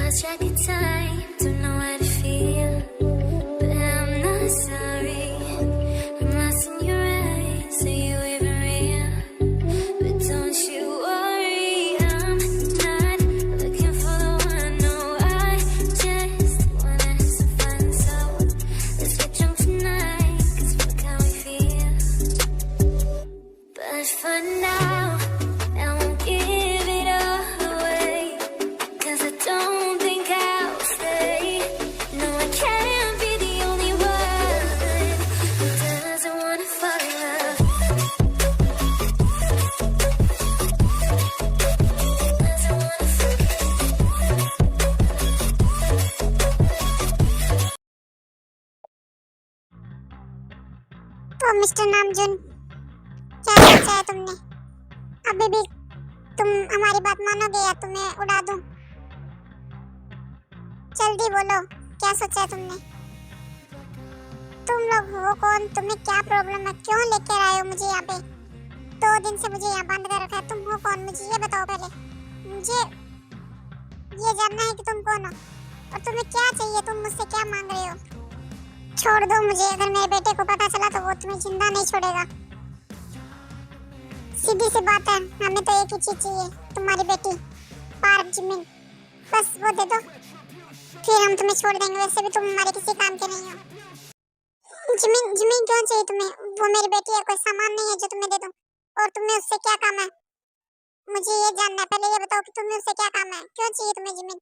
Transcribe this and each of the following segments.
lost track of time, don't know how to feel, but I'm not sorry. I'm lost in your eyes, are you even real? But don't you worry, I'm not looking for the one. No, I just wanna have some fun. So let's get drunk tonight, 'cause look how we feel. But for now, I won't give it all away, 'cause I don't think I'll stay. No, I can't be the only one who doesn't wanna fall in love. Doesn't wanna fall in तो mister नामजुन, क्या सोचा है तुमने? अभी भी तुम हमारी बात मानोगे या तुम्हें उड़ा दूं? जल्दी बोलो, क्या सोचा है तुमने? तुम लोग हो कौन? तुम्हें क्या प्रॉब्लम है? क्यों लेकर आए हो मुझे यहाँ पे? 2 दिन से मुझे यहाँ बांध कर रखा है। तुम हो कौन? मुझे ये बताओ पहले। मुझे ये जानना है कि तुम कौन हो और तुम्हें क्या चाहिए, तुम मुझसे क्या मांग रहे हो? छोड़ दो मुझे। अगर मेरे बेटे को पता चला तो वो तुम्हें जिंदा नहीं छोड़ेगा। सीधी सी बात है, हमें तो एक ही चीज चाहिए, तुम्हारी बेटी पार्क जिमिन। बस वो दे दो, फिर हम तुम्हें छोड़ देंगे। वैसे भी तुम हमारे किसी काम के नहीं हो। जिमिन जिमिन क्यों चाहिए तुम्हें? वो मेरी बेटी है, कोई सामान नहीं है जो तुम्हें दे दूं। और तुम्हें उससे क्या काम है? मुझे ये जानना है। पहले ये बताओ कि तुम्हें उससे क्या काम है, क्यों चाहिए तुम्हें जिमिन?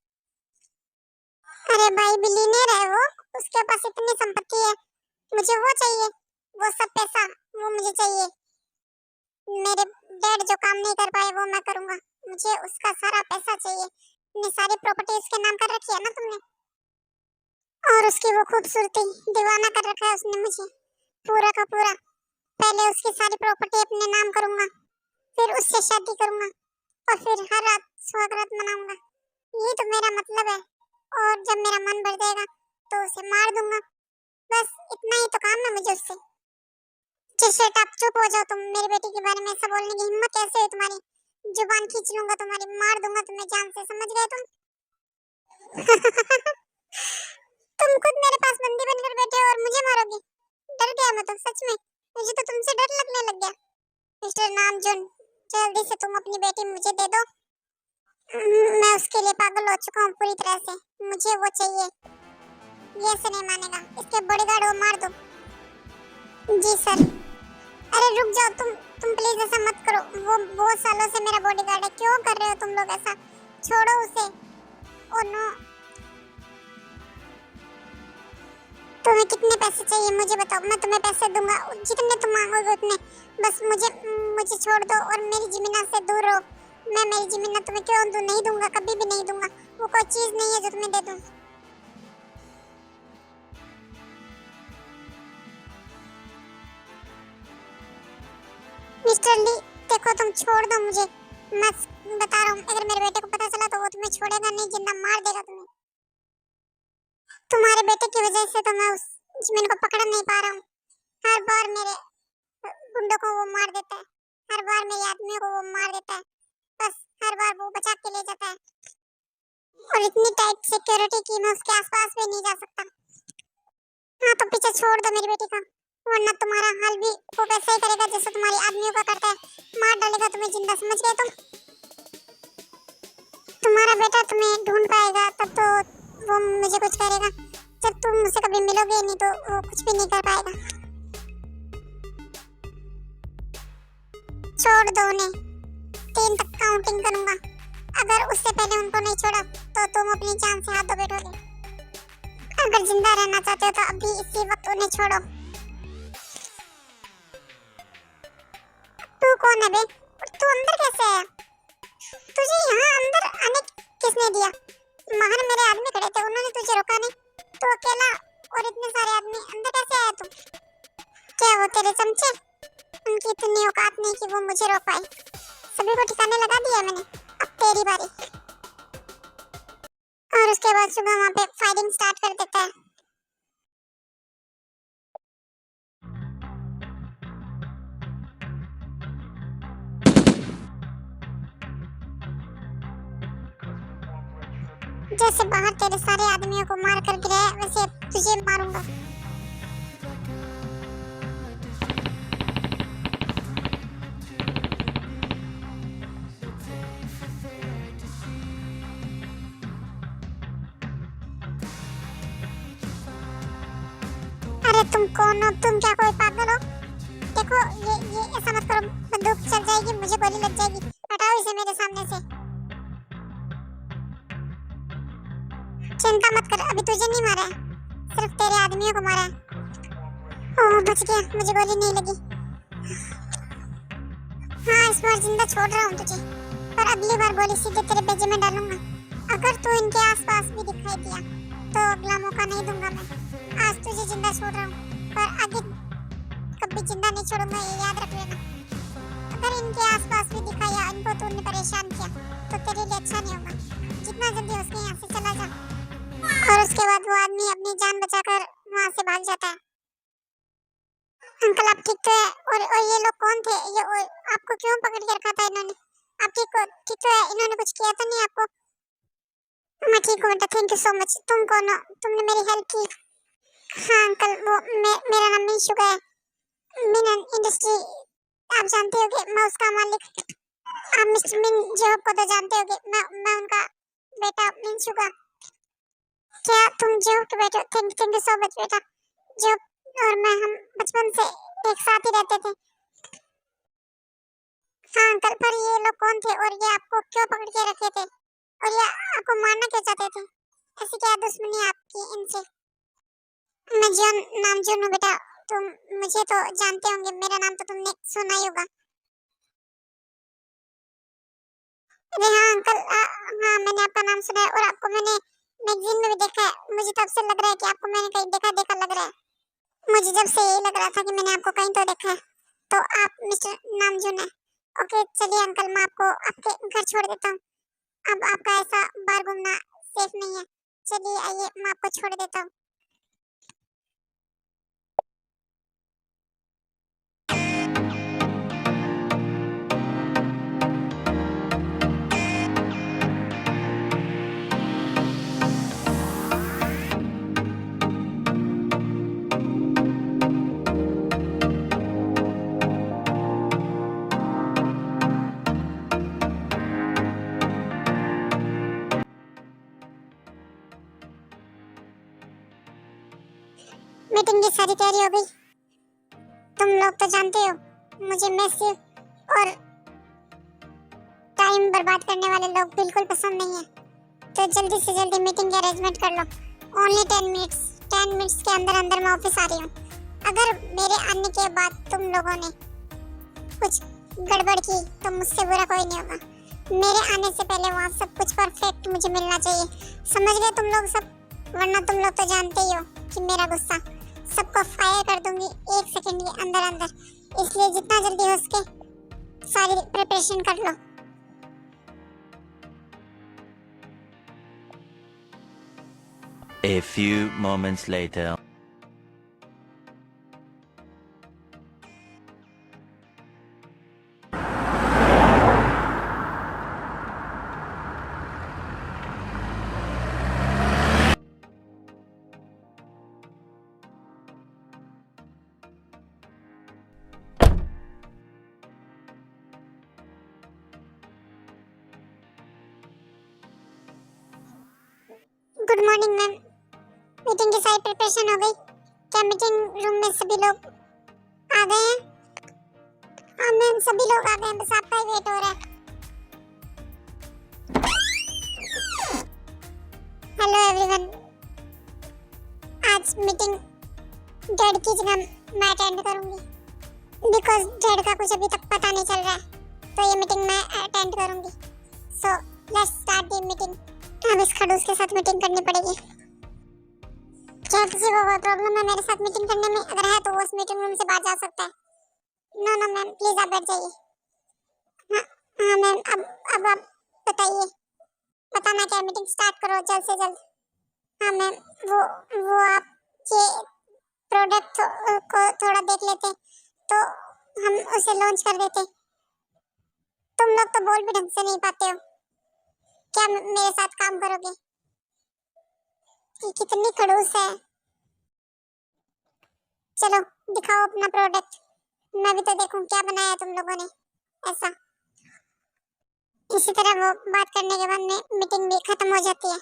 अरे भाई, बिलीनियर है वो, उसके पास इतनी संपत्ति है। मुझे वो चाहिए, वो सब पैसा वो मुझे चाहिए। मेरे डैड जो काम नहीं कर पाए वो मैं करूंगा। मुझे उसका सारा पैसा चाहिए। इतनी सारी प्रॉपर्टी उसके नाम कर रखी है ना तुमने, और उसकी वो खूबसूरती, दीवाना कर रखा है उसने मुझे पूरा का पूरा। पहले उसकी सारी प्रॉपर्टी अपने नाम करूंगा, फिर उससे शादी करूंगा और फिर हर रात सुहागरात मनाऊंगा। ये तो मेरा मतलब है। और जब मेरा मन भर जाएगा तो उसे मार दूंगा। बस इतना ही तो काम है मुझे उससे। शट अप, चुप हो जाओ तुम। मेरी बेटी के बारे में ऐसा बोलने की हिम्मत कैसे हुई तुम्हारी? जुबान खींच लूंगा तुम्हारी, मार दूंगा तुम्हें जान से, समझ गए तुम? तुम खुद मेरे पास बंदी बनकर बैठे हो और मुझे मारोगे? डर गया मैं तो, सच में मुझे तो तुमसे डर लगने लग गया। मिस्टर नामजुन, जल्दी से तुम अपनी बेटी मुझे दे दो। मैं उसके लिए पागल हो चुका हूँ पूरी तरह से। मुझे वो चाहिए। ये से नहीं मानेगा। इसके बॉडीगार्ड को मार दो। जी सर। अरे रुक जाओ तुम प्लीज ऐसा मत करो। वो बहुत सालों से मेरा बॉडीगार्ड है। क्यों कर रहे हो तुम लोग ऐसा? छोड़ो उसे। Oh no. तुम्हें कितने पैसे चाहिए मुझे बताओ, मैं तुम्हें पैसे दूंगा जितने तुम मांगोगे उतने। बस मुझे छोड़ दो और मेरी ज़मीना से दूर रहो। मैं मेरी ज़मीना तुम्हें क्यों दूं? नहीं दूंगा, कभी भी नहीं दूंगा। वो कोई चीज नहीं है जो तुम्हें दे दूं। मिस्टर ली, देखो तुम छोड़ दो मुझे। मैं बता रहा हूँ, अगर मेरे बेटे को पता चला तो वो तुम्हें छोड़ेगा नहीं, जिंदा मार देगा तुम्हें। तुम्हारे बेटे की वजह से तो मैं उस जिमिन को पकड़ नहीं पा रहा हूँ। हर बार मेरे गुंडों को वो मार देता है, हर बार मेरे आदमियों को वो मार देता है। बस हर बार वो बचा के ले जाता है, और इतनी टाइट सिक्योरिटी की मैं उसके आसपास भी नहीं जा सकता। हाँ तो पीछे छोड़ दो मेरी बेटी का, वरना तुम्हारा हाल भी वो वैसे ही करेगा जैसे तुम्हारी आदमियों का करता है। मार डालेगा तुम्हें जिंदा, समझ गए तुम? तुम्हारा बेटा तुम्हें ढूंढ पाएगा तब तो वो मुझे कुछ करेगा। जब तुम मुझसे कभी मिलोगे नहीं तो वो कुछ भी नहीं कर पाएगा। छोड़ दो उन्हें, 3 तक काउंटिंग करूंगा। अगर उससे पहले उनको नहीं छोड़ा तो तुम अपनी जान से हाथ धो बैठोगे। अगर जिंदा रहना चाहते हो तो अभी इसी वक्त उन्हें छोड़ो। तू कौन है बे? तू अंदर कैसे आया? तुझे यहाँ अंदर आने किसने दिया? बाहर मेरे आदमी खड़े थे, उन्होंने तुझे रोका नहीं। तू अकेला और इतने सारे आदमी, अंदर कैसे आया तू? क्या वो तेरे चमचे? उनकी इतनी औकात नहीं कि वो मुझे रोक पाए। सभी को ठिकाने लगा दिया मैंने, अब तेरी बारी। और उसके बाद सुबह वहाँ पे फायरिंग स्टार्ट कर देता है। जैसे बाहर तेरे सारे आदमियों को मार कर गिराया वैसे अब तुझे मारूंगा। अरे तुम कौन हो? तुम क्या कोई पागल हो? देखो ये ऐसा मत करो, बंदूक चल जाएगी, मुझे गोली लग जाएगी। हटाओ इसे मेरे सामने से। चिंता मत कर, अभी तुझे नहीं मारा है, सिर्फ तेरे आदमियों को मारा है। ओह बच गया, मुझे गोली नहीं लगी। हाँ इस बार जिंदा छोड़ रहा हूँ तुझे, पर अगली बार गोली सीधे तेरे बेजे में डालूंगा। अगर तू इनके आसपास भी दिखाई दिया तो अगला मौका नहीं दूंगा मैं। आज तुझे जिंदा छोड़ रहा हूँ, पर आगे कभी जिंदा नहीं छोड़ूंगा, ये याद रख लेना। अगर इनके आसपास भी दिखा या इनको तूने परेशान किया तो तेरे लिए अच्छा नहीं होगा। जितना जल्दी हो सके यहाँ से चला जा। और उसके बाद वो आदमी अपनी जान बचाकर वहाँ से भाग जाता है। अंकल आप ठीक तो है? और ये लोग कौन थे? आपको क्यों पकड़ के रखा था इन्होंने? आप ठीक तो है? इन्होंने कुछ किया तो नहीं आपको? मैं ठीक हूँ बेटा, थैंक यू सो मच। तुम कौन हो? तुमने मेरी हेल्प की। हाँ अंकल, वो मेरा नाम मीशुगा है, मीनन इंडस्ट्री, आप जानते होगे, मैं उसका मालिक। आप मिस्टर मिन जॉब को तो जानते होगे, मैं उनका बेटा मीशुगा। क्या तुम जॉब के बेटे? थैंक यू सो मच बेटा। जॉब और मैं हम बचपन से एक साथ ही रहते थे। हाँ अंकल, पर ये लोग कौन थे और ये आपको क्यों पकड़ के रखे थे और ये आपको मारना क्यों चाहते थे? ऐसी क्या दुश्मनी है आपकी इनसे? मैं जॉन, नाम जॉन हूँ बेटा। तुम मुझे तो जानते होंगे, मेरा नाम तो तुमने सुना ही होगा। अरे हाँ अंकल, हाँ मैंने आपका नाम सुना है और आपको मैंने मैगजीन में भी देखा है। मुझे तो अब से लग रहा है कि आपको मैंने कहीं देखा देखा लग रहा है। मुझे जब से यही लग रहा था कि मैंने आपको कहीं तो देखा है। तो आप मिस्टर नामजून है? ओके चलिए अंकल, मैं आपको आपके घर छोड़ देता हूँ। अब आपका ऐसा बाहर घूमना सेफ नहीं है। चलिए आइए, मैं आपको छोड़ देता हूँ। मीटिंग की सारी तैयारी हो गई। तुम लोग तो जानते हो मुझे मैसिव और टाइम बर्बाद करने वाले लोग बिल्कुल पसंद नहीं है। तो जल्दी से जल्दी मीटिंग की अरेंजमेंट कर लो। ओनली 10 मिनट्स के अंदर अंदर मैं ऑफिस आ रही हूँ। अगर मेरे आने के बाद तुम लोगों ने कुछ गड़बड़ की तो मुझसे बुरा कोई नहीं होगा। मेरे आने से पहले वहाँ सब कुछ परफेक्ट मुझे मिलना चाहिए। समझ गए तुम लोग सब? वरना तुम लोग तो जानते ही हो कि मेरा गुस्सा, सबको फायर कर दूंगी 1 सेकंड के अंदर अंदर। इसलिए जितना जल्दी हो सके सारी प्रिपरेशन कर लो। A few moments later. Good morning ma'am, meeting की सारी प्रिपरेशन हो गई? क्या मीटिंग रूम में सभी लोग आ गए हैं? हाँ मैम, सभी लोग आ गए हैं, बस आपका ही वेट हो रहा है। हेलो एवरीवन, आज मीटिंग डैड की जगह मैं अटेंड करूंगी, बिकॉज डैड का कुछ अभी तक पता नहीं चल रहा है, तो ये मीटिंग मैं अटेंड करूंगी। So let's start the meeting. अब इस खड़ूस के साथ मीटिंग करनी पड़ेगी। क्या किसी को कोई प्रॉब्लम है मेरे साथ मीटिंग करने में? अगर है तो वो उस मीटिंग रूम से बाहर जा सकता है। नो नो मैम, प्लीज आप बैठ जाइए। हाँ हाँ मैम, अब आप बताइए, बताना क्या? मीटिंग स्टार्ट करो जल्द से जल्द। हाँ मैम, वो आप ये प्रोडक्ट को थोड़ा देख लेते तो हम उसे लॉन्च कर देते। तुम लोग तो बोल भी ढंग से नहीं पाते हो। क्या मेरे साथ काम करोगे? कि कितनी खड़ूस है। चलो दिखाओ अपना प्रोडक्ट, मैं भी तो देखूं क्या बनाया तुम लोगों ने ऐसा। इसी तरह वो बात करने के बाद में मीटिंग भी खत्म हो जाती है।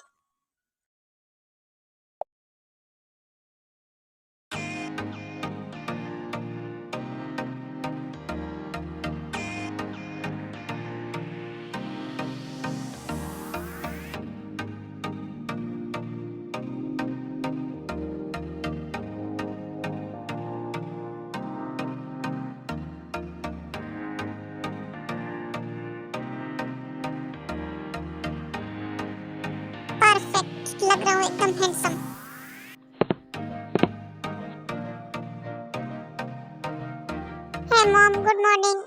परफेक्ट लग रहा हूँ, एकदम हैंडसम। हे मॉम, गुड मॉर्निंग।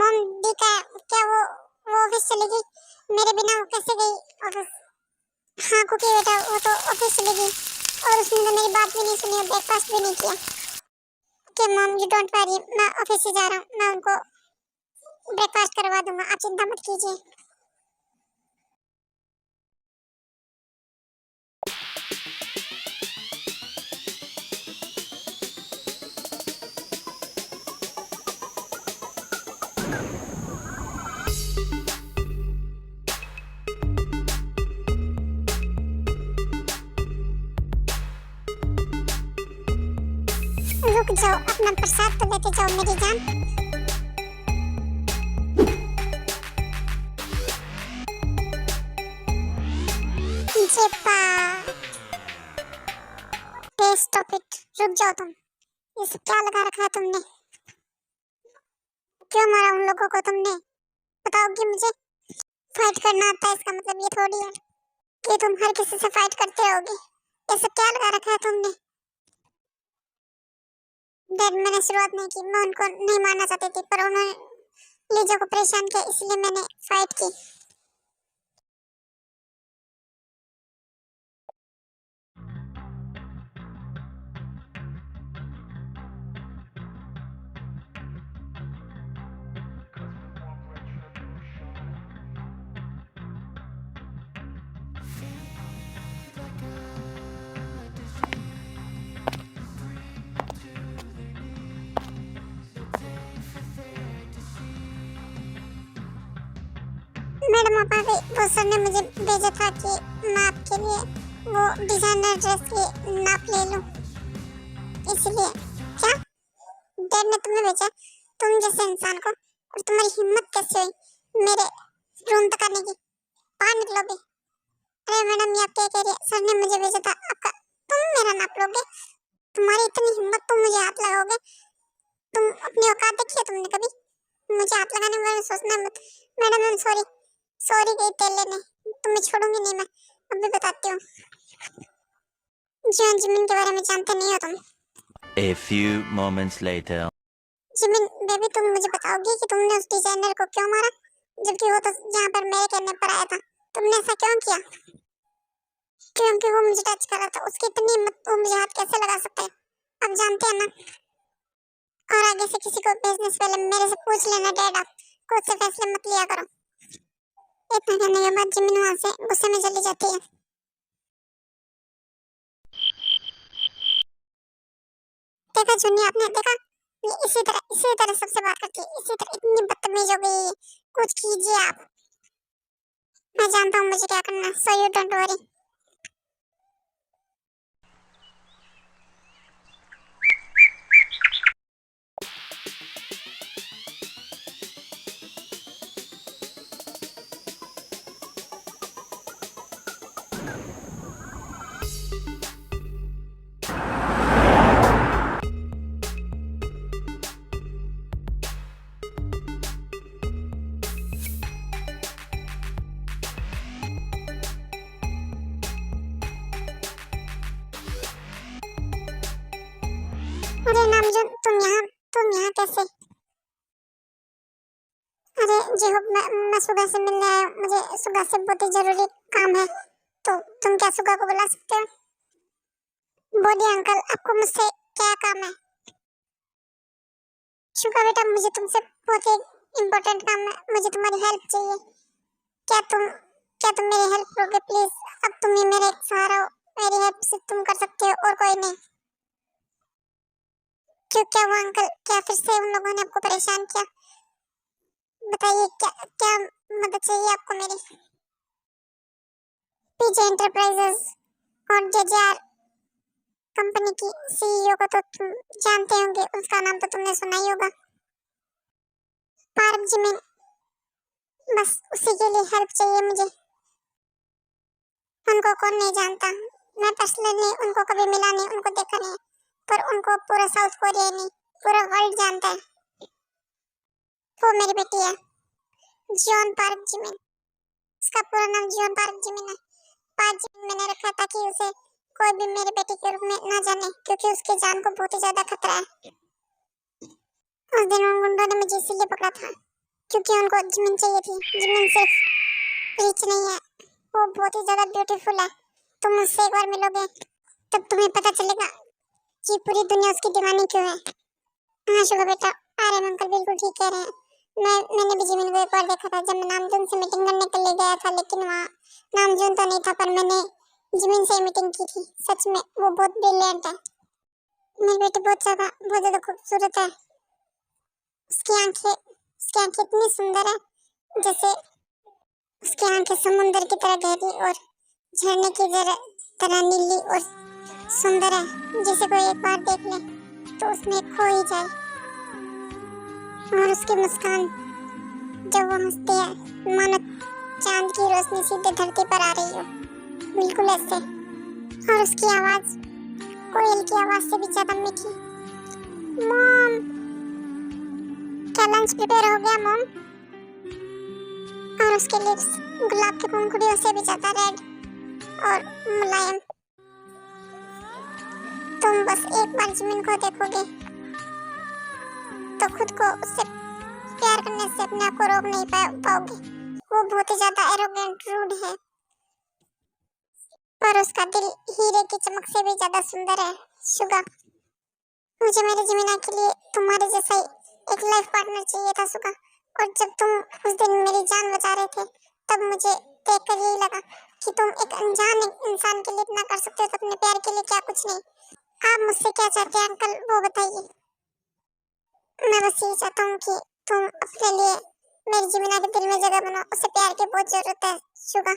मॉम दी का क्या वो ऑफिस चली गई? मेरे बिना वो कैसे गई ऑफिस? हाँ कुकी बेटा, वो तो ऑफिस चली गई और उसने तो मेरी बात भी नहीं सुनी और ब्रेकफास्ट भी नहीं किया। Okay mom, you don't worry, मैं ऑफिस से जा रहा हूँ, मैं उनको ब्रेकफास्ट करवा दूंगा, आप चिंता मत कीजिए। रुक जाओ, अपना प्रसाद तो लेते जाओ मेरी जान। जेपा स्टॉप इट, रुक जाओ तुम। ये सब क्या लगा रखा है तुमने? क्यों मारा उन लोगों को तुमने? बताओगी मुझे? फाइट करना आता है इसका मतलब ये थोड़ी है कि तुम हर किसी से फाइट करते रहोगे। ये सब क्या लगा रखा है तुमने? डैड, मैंने शुरुआत नहीं की, मैं उनको नहीं मारना चाहती थी पर उन्होंने लीजा को परेशान किया इसलिए मैंने फाइट की। मैडम आप आ गई। वो सर ने मुझे भेजा था कि मैं आपके लिए वो डिजाइनर ड्रेस की नाप ले लूं, इसलिए। क्या? डैड ने तुम्हें भेजा? तुम जैसे इंसान को, और तुम्हारी हिम्मत कैसे हुई मेरे रूम तक आने की? बाहर निकलो भी। अरे मैडम ये आप क्या कह रही है? सर ने मुझे भेजा था आपका, तुम मेरा नाप लोगे? तुम्हारी इतनी हिम्मत, तुम मुझे हाथ लगाओगे? तुम अपनी औकात देखी है तुमने कभी? मुझे हाथ लगाने के बारे में सोचना मत। Madam I am sorry, sorry गई तेल लेने, तुम्हें छोड़ूंगी नहीं मैं, अभी बताती हूँ। जिन जिमिन के बारे में जानते नहीं हो तुम। A few moments later. Jimin baby, तुम मुझे बताओगी कि तुमने उस डिजाइनर को क्यों मारा, जबकि वो तो यहाँ पर मेरे कहने पर आया था? तुमने ऐसा क्यों किया? क्योंकि वो मुझे टच कर रहा था, उसकी इतनी हिम्मत, वो मुझे हाथ कैसे लगा सकता है? आप जानते हैं ना। और आगे से किसी को भेजने से पहले मेरे से पूछ लेना डैड, आप खुद से फैसले मत लिया करो। इतना कहने के बाद जिमिन वहां से गुस्से में चली जाती है। देखा जुन्नी, आपने देखा? ये इसी तरह सबसे बात करती है, इसी तरह इतनी बदतमीज हो गई है। कुछ कीजिए आप। मैं जानता हूँ मुझे क्या करना, सो यू डोंट वरी। अरे नामजन, तुम यहाँ कैसे? अरे जी हो, मैं सुगा से मिलने आया हूँ, मुझे सुगा से बहुत ही जरूरी काम है, तो तुम क्या सुगा को बुला सकते हो? बोलिए अंकल, आपको मुझसे क्या काम है? शुगा बेटा, मुझे तुमसे बहुत ही इम्पोर्टेंट काम है, मुझे तुम्हारी हेल्प चाहिए। क्या तुम मेरी हेल्प करोगे प्लीज? अब तुम ही मेरे एक सहारा हो, मेरी हेल्प सिर्फ तुम कर सकते हो और कोई नहीं। क्यों, क्या हुआ अंकल? क्या फिर से उन लोगों ने आपको परेशान किया? बताइए, क्या क्या मदद चाहिए आपको मेरी? पीजे एंटरप्राइजेस और जेजेआर कंपनी की सीईओ को तो तुम जानते होंगे, उसका नाम तो तुमने सुना ही होगा, पार्क जिमिन। बस उसी के लिए हेल्प चाहिए मुझे। उनको कौन नहीं जानता, मैं पर्सनली उनको कभी मिला नहीं, उनको देखा नहीं, पर उनको पूरा साउथ कोरिया नहीं, पूरा वर्ल्ड जानता है। वो मेरी बेटी है, जॉन पार्क जिमिन। उसका पूरा नाम जॉन पार्क जिमिन है। पार्क जिमिन मैंने रखा था कि उसे कोई भी मेरे बेटे के रूप में ना जाने, क्योंकि उसके जान को बहुत ही ज्यादा खतरा है। उस दिन उन गुंडों ने मुझे इसीलिए पकड़ा था, क्योंकि उनको जिमिन चाहिए थी। जिमिन सिर्फ रिच नहीं है, वो बहुत ही ज्यादा ब्यूटीफुल है। तुम उससे एक बार मिलोगे तब तुम्हें पता चलेगा कि पूरी दुनिया उसकी दीवानी क्यों है। हाँ शुगा बेटा, आर्यन अंकल बिल्कुल ठीक कह रहे हैं। मैंने भी जिमिन को एक बार देखा था जब मैं नामजून से मीटिंग करने के लिए गया था, लेकिन वहाँ नामजून तो नहीं था, पर मैंने जिमिन से मीटिंग की थी। सच में वो बहुत ब्रिलियंट है। मेरी बेटी बहुत ज्यादा खूबसूरत है। उसकी आंखें इतनी सुंदर है, जैसे उसकी आंखें समुंदर की तरह गहरी और झरने की तरह नीली और सुंदर है, जिसे कोई एक बार देख ले तो उसमें खो ही जाए। और उसकी मुस्कान, जब वो हंसती है मानो चांद की रोशनी सीधे धरती पर आ रही हो, बिल्कुल ऐसे। और उसकी आवाज कोयल की आवाज से भी ज्यादा मीठी। मॉम, क्या लंच प्रिपेयर हो गया मॉम? और उसके लिप्स गुलाब के पंखुड़ियों से भी ज्यादा रेड और मुलायम। तुम बस एक बार जिमिन को देखोगे तो खुद को उससे प्यार करने से अपने आप को रोक नहीं पाओगे। वो बहुत ही ज्यादा एरोगेंट, रूड है, पर उसका दिल हीरे की चमक से भी ज्यादा सुंदर है। शुगा, मुझे मेरे जिमिना के लिए तुम्हारे जैसा एक लाइफ पार्टनर चाहिए था शुगा। और जब तुम उस दिन मेरी जान बचा रहे थे, तब मुझे देखकर यही लगा कि तुम एक अनजान इंसान के लिए इतना कर सकते हो, तो अपने प्यार के लिए क्या कुछ नहीं। आप मुझसे क्या चाहते हैं अंकल, वो बताइए। मैं बस यही चाहता हूँ कि तुम अपने लिए मेरी जिमिना के दिल में जगह बनाओ। उसे प्यार की बहुत जरूरत है शुगा।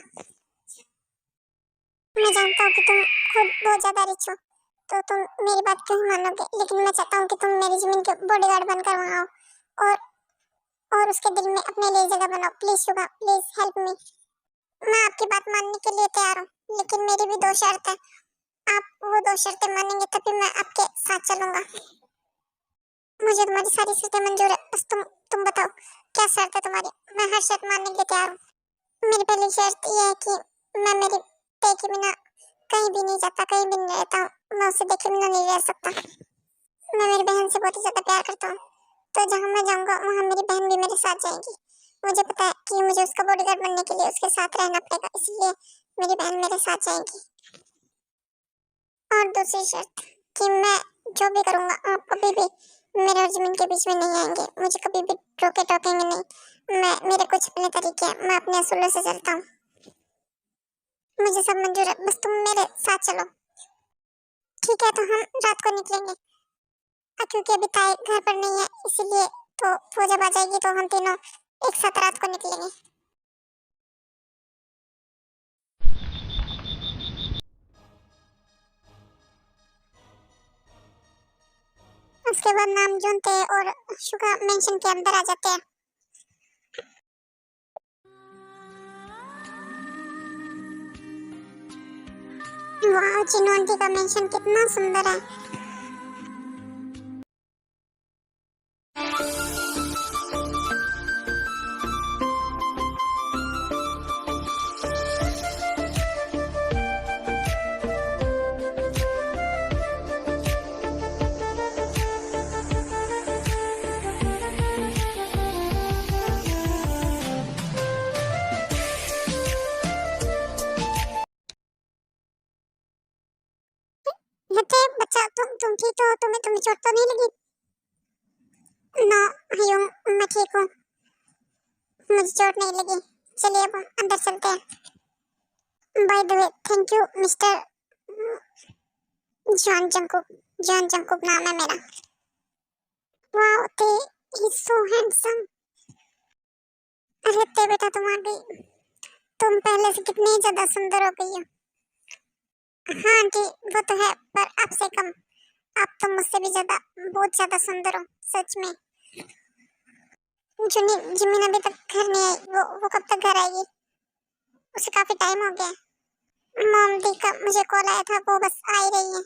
मैं जानता हूँ कि तुम खुद बहुत ज्यादा रिच हो, तो तुम मेरी बात क्यों मानोगे, लेकिन मैं चाहता हूँ कि तुम मेरी जिमिन के बॉडीगार्ड बनकर वहाँ आओ और उसके दिल में अपने लिए जगह बनाओ। Please Suga, please help me. मैं आपकी बात मानने के लिए तैयार हूँ, लेकिन मेरी भी दो शर्त है। आप वो दो शर्तें मानेंगे तभी मैं आपके साथ चलूंगा। मुझे तुम्हारी सारी शर्तें मंजूर है, बस तुम बताओ क्या शर्त है तुम्हारी। मैं हर शर्त मानने के लिए तैयार हूँ। मेरी पहली शर्त यह है कि मैं मेरे पे के बिना कहीं भी नहीं जाता, कहीं भी नहीं रहता हूँ। मैं उसे देखे बिना नहीं रह सकता। मैं मेरी बहन से बहुत ही ज्यादा प्यार करता हूँ, तो जहाँ मैं जाऊंगा वहाँ मेरी बहन भी मेरे साथ जाएगी। मुझे पता है कि मुझे उसका बॉडीगार्ड बनने के लिए उसके साथ रहना पड़ेगा, इसलिए मेरी बहन मेरे साथ जाएगी। और दूसरी शर्त कि मैं जो भी करूंगा आप कभी भी मेरे और जिमिन के बीच में नहीं आएंगे। मुझे कभी भी टोकेंगे नहीं। मेरे कुछ अपने तरीके हैं, मैं अपने असूलों से चलता हूँ। मुझे सब मंजूर है, बस तुम मेरे साथ चलो। ठीक है, तो हम रात को निकलेंगे, क्योंकि अभी ताई घर पर नहीं है, इसीलिए तो वो जब आ जाएगी तो हम तीनों एक साथ रात को निकलेंगे। उसके बाद नामजून ते और शुगा मेंशन के अंदर आ जाते हैं। वाह, चिनोंटी का मेंशन कितना सुंदर है। हटे बच्चा, तुम ठीक हो? तुम्हें चोट तो नहीं लगी? नो हयूं, मैं ठीक हूँ, मुझे चोट नहीं लगी। चलिए अब अंदर चलते हैं। By the way, thank you mister John Jungkook नाम है मेरा। वाओ ते इज सो हैंडसम। अरे ते बेटा तुम आ गई। तुम पहले से कितनी ज्यादा सुंदर हो गई हो। हाँ आंटी वो तो है पर आपसे कम। आप तो मुझसे भी ज्यादा बहुत ज्यादा सुंदर हो सच में। जिमिन अभी तक घर नहीं आई। वो कब तक घर आएगी? उसे काफी टाइम हो गया। मॉम दी का मुझे कॉल आया था वो बस आ ही रही है।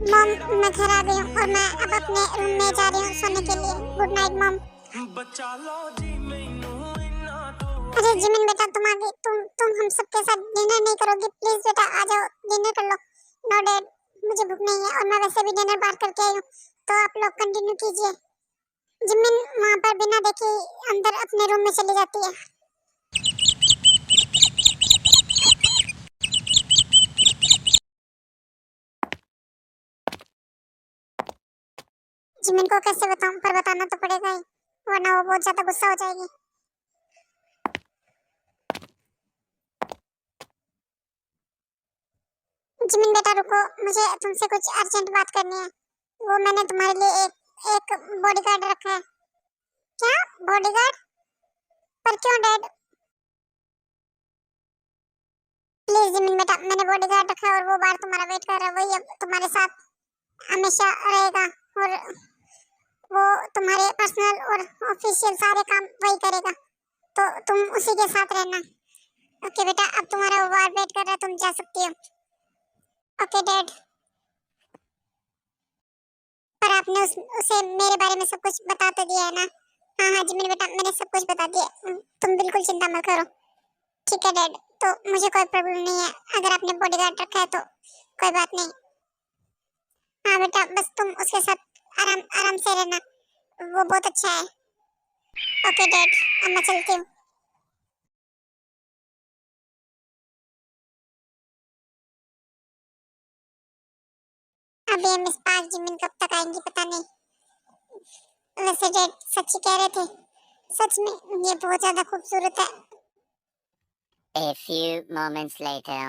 मॉम मैं घर आ गई हूँ और मैं अब अपने रूम में जा रही हूँ सोने के लिए। Good night mom. अरे जिमिन बेटा तुम आ गई। तुम हम सबके साथ डिनर नहीं करोगी? प्लीज बेटा आ जाओ डिनर कर लो। नो डैड मुझे भूख नहीं है और मैं वैसे भी डिनर बाहर करके आई हूँ तो आप लोग कंटिन्यू कीजिए। जिमिन वहाँ पर बिना देखे अंदर अपने रूम में चली जाती है। जिमिन को कैसे बताऊं पर बताना तो पड़ेगा ही वरना वो बहुत ज्यादा गुस्सा हो जाएगी। जिमिन बेटा रुको मुझे तुमसे कुछ अर्जेंट बात करनी है। वो मैंने तुम्हारे लिए एक बॉडीगार्ड रखा है। क्या बॉडीगार्ड? पर क्यों डैड? प्लीज जिमिन बेटा मैंने बॉडीगार्ड रखा है और वो बाहर तुम्हारा वेट कर रहा है। वही अब तुम्हारे साथ हमेशा रहेगा और वो तुम्हारे पर्सनल और ऑफिशियल सारे काम वही करेगा तो तुम उसी के साथ रहना। ओके बेटा अब तुम्हारा वो बाहर वेट कर रहा है तुम जा सकती हो। Okay dad. पर आपने उसे मेरे बारे में सब कुछ बता तो दिया है ना? हाँ हाँ जिमिन बेटा मैंने सब कुछ बता दिया। तुम बिल्कुल चिंता मत करो। ठीक है डैड तो मुझे कोई प्रॉब्लम नहीं है। अगर आपने बॉडीगार्ड रखा है तो कोई बात नहीं। हाँ बेटा बस तुम उसके साथ आराम आराम से रहना। वो बहुत अच्छा है। ओके डैड अब मैं चलती हूँ। अभी मिस पार्क जिमिन कब तक आएंगी पता नहीं। वैसे डैड सच ही कह रहे थे। सच में ये बहुत ज्यादा खूबसूरत है। A few moments later.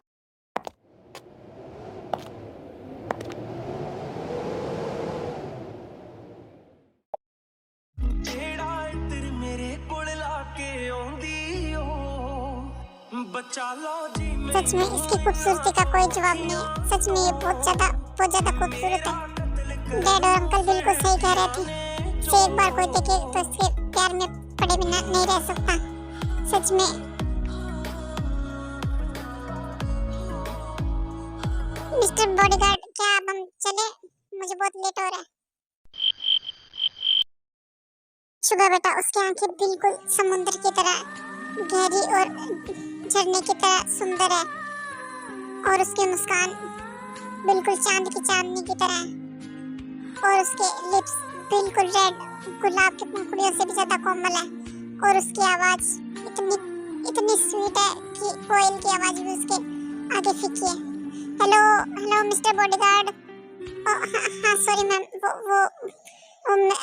सच में इसकी खूबसूरती का कोई जवाब नहीं है। सच में ये बहुत ज्यादा खूबसूरत है। डैड और अंकल बिल्कुल सही कह रहे थे। इसे एक बार कोई देखे तो इसके प्यार में पड़े बिना नहीं रह सकता। सच में। मिस्टर बॉडीगार्ड क्या अब हम चले? मुझे बहुत लेट हो रहा है। सुबह बेटा उसकी आंखें बिल्कुल समुद्र की तरह गहरी और झरने की तरह सुंदर है और उसकी मुस्कान बिल्कुल चांद की चांदनी की तरह है और उसके लिप्स बिल्कुल रेड गुलाब की पंखुड़ियों से भी ज्यादा कोमल है और उसकी आवाज इतनी स्वीट है कि कोयल की आवाज भी उसके आगे फीकी है। Hello hello mister bodyguard. हाँ सॉरी मैम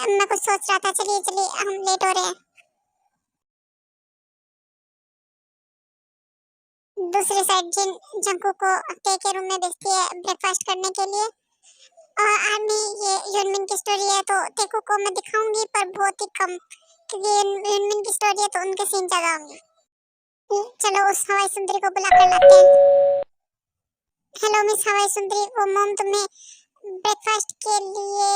मैं कुछ सोच रहा था। चलिए चलिए हम लेट हो रहे हैं। दूसरी साइड जिन जंकू को के रूम में भेजती है ब्रेकफास्ट करने के लिए। और आर्मी ये यूनमिन की स्टोरी है तो तेको को मैं दिखाऊंगी पर बहुत ही कम क्योंकि यूनमिन की स्टोरी है तो उनके सीन ज्यादा होंगे। चलो उस हवाई सुंदरी को बुला कर लाते हैं। हेलो मिस हवाई सुंदरी वो मॉम तुम्हें ब्रेकफास्ट के लिए।